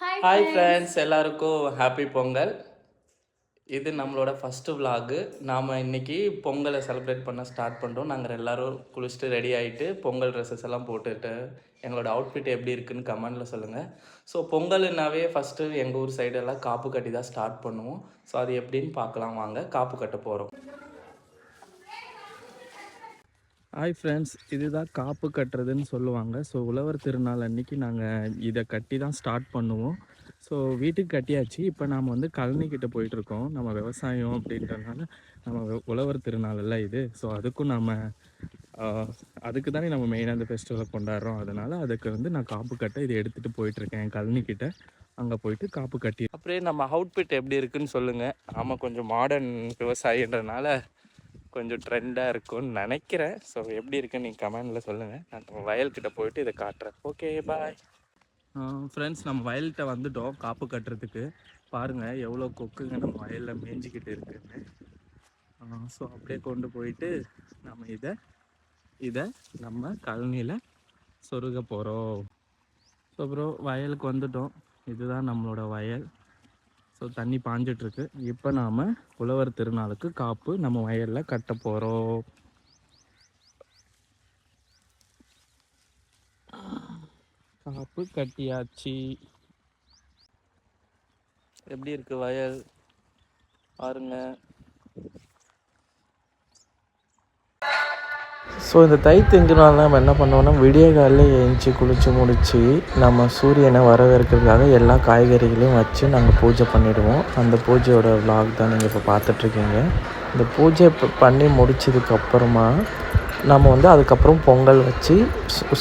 Hi hi friends. Friends, எல்லாருக்கும் happy Pongal. இது நம்மளோட ஃபஸ்ட்டு விலாகு. நாம் இன்றைக்கி பொங்கலை செலிப்ரேட் பண்ண ஸ்டார்ட் பண்ணுறோம். நாங்கள் எல்லோரும் குளிச்சுட்டு ரெடி ஆகிட்டு பொங்கல் ட்ரெஸ்ஸஸ் எல்லாம் போட்டுட்டு எங்களோட அவுட்ஃபிட் எப்படி இருக்குதுன்னு கமெண்டில் சொல்லுங்கள். ஸோ பொங்கல்னாவே ஃபஸ்ட்டு எங்கள் ஊர் சைடெல்லாம் காப்பு கட்டி தான் ஸ்டார்ட் பண்ணுவோம். ஸோ அது எப்படின்னு பார்க்கலாம் வாங்க. காப்பு கட்ட போகிறோம். ஹாய் ஃப்ரெண்ட்ஸ், இதுதான் காப்பு கட்டுறதுன்னு சொல்லுவாங்க. ஸோ உழவர் திருநாள் அன்றைக்கி நாங்கள் இதை கட்டி தான் ஸ்டார்ட் பண்ணுவோம். ஸோ வீட்டுக்கு கட்டியாச்சு. இப்போ நாம் வந்து கழனிக்கிட்ட போயிட்டுருக்கோம். நம்ம விவசாயம் அப்படின்றதுனால நம்ம உழவர் திருநாள் எல்லாம் இது. ஸோ அதுக்கும் அதுக்கு தானே நம்ம மெயினாக அந்த ஃபெஸ்டிவலை கொண்டாடுறோம். அதனால் அதுக்கு வந்து நான் காப்பு கட்ட இதை எடுத்துகிட்டு போயிட்டுருக்கேன் கழனிக்கிட்ட. அங்கே போயிட்டு காப்பு கட்டி அப்படியே நம்ம அவுட்ஃபிட் எப்படி இருக்குன்னு சொல்லுங்கள். ஆமாம், கொஞ்சம் மாடர்ன் விவசாயின்றதுனால கொஞ்சம் ட்ரெண்டாக இருக்கும்னு நினைக்கிறேன். ஸோ எப்படி இருக்குன்னு நீங்கள் கமெண்டில் சொல்லுங்கள். நான் வயல்கிட்ட போயிட்டு இதை காட்டுறேன். Okay, bye friends. நம்ம வயல்கிட்ட வந்துட்டோம் காப்பு கட்டுறதுக்கு. பாருங்கள் எவ்வளோ கொக்குங்க நம்ம வயலில் மேய்ஞ்சிக்கிட்டு இருக்குன்னு. ஸோ அப்படியே கொண்டு போயிட்டு நம்ம இதை நம்ம கழனியில் சொருக போகிறோம். ஸோ அப்புறம் வயலுக்கு வந்துட்டோம். இதுதான் நம்மளோட வயல். ஸோ தண்ணி பாஞ்சிட்ருக்கு. இப்போ நாம் உழவர் திருநாளுக்கு காப்பு நம்ம வயலில் கட்ட போகிறோம். காப்பு கட்டியாச்சு. எப்படி இருக்குது வயல் பாருங்க. ஸோ இந்த தை திங்கனால நம்ம என்ன பண்ணுவோம்னா, விடிய காலையில் எழுந்துச்சி குளித்து முடித்து நம்ம சூரியனை வரவேற்கிறதுக்காக எல்லா காய்கறிகளையும் வச்சு நாங்கள் பூஜை பண்ணிவிடுவோம். அந்த பூஜையோட விலாக் தான் நீங்கள் இப்போ பார்த்துட்ருக்கீங்க. இந்த பூஜை பண்ணி முடித்ததுக்கப்புறமா நம்ம வந்து அதுக்கப்புறம் பொங்கல் வச்சு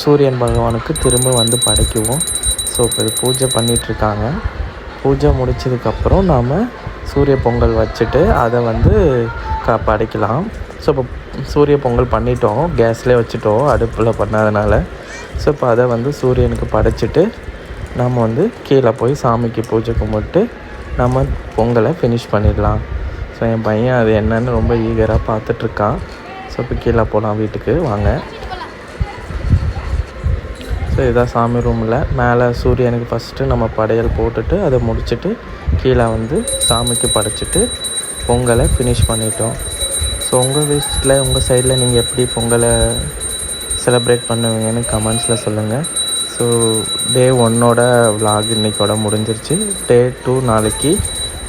சூரியன் பகவானுக்கு திரும்ப வந்து படைக்குவோம். ஸோ இப்போ இது பூஜை பண்ணிகிட்ருக்காங்க. பூஜை முடித்ததுக்கப்புறம் நாம் சூரிய பொங்கல் வச்சுட்டு அதை வந்து படைக்கலாம். ஸோ இப்போ சூரிய பொங்கல் பண்ணிட்டோம், கேஸ்லேயே வச்சுட்டோம், அடுப்பில் பண்ணாதனால. ஸோ இப்போ அதை வந்து சூரியனுக்கு படைச்சிட்டு நம்ம வந்து கீழே போய் சாமிக்கு பூஜை கும்பிட்டு நம்ம பொங்கலை ஃபினிஷ் பண்ணிடலாம். ஸோ என் பையன் அது என்னன்னு ரொம்ப ஈகராக பார்த்துட்ருக்கான். ஸோ இப்போ கீழே போகலாம், வீட்டுக்கு வாங்க. ஸோ இதுதான் சாமி ரூமில். மேலே சூரியனுக்கு ஃபஸ்ட்டு நம்ம படையல் போட்டுட்டு அதை முடிச்சுட்டு கீழே வந்து சாமிக்கு படைச்சிட்டு பொங்கலை ஃபினிஷ் பண்ணிட்டோம். ஸோ உங்கள் வீட்டில் உங்கள் சைடில் நீங்கள் எப்படி பொங்கலை செலிப்ரேட் பண்ணுவீங்கன்னு கமெண்ட்ஸில் சொல்லுங்கள். ஸோ டே 1ஓட விலாக் இன்றைக்கோட முடிஞ்சிருச்சு. டே 2 நாளைக்கு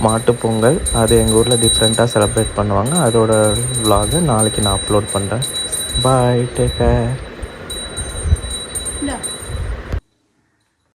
மாட்டு பொங்கல். அது எங்கள் ஊரில் டிஃப்ரெண்ட்டாக செலிப்ரேட் பண்ணுவாங்க. அதோட விலாகை நாளைக்கு நான் அப்லோட் பண்ணுறேன். பாய், டேக் கேர்.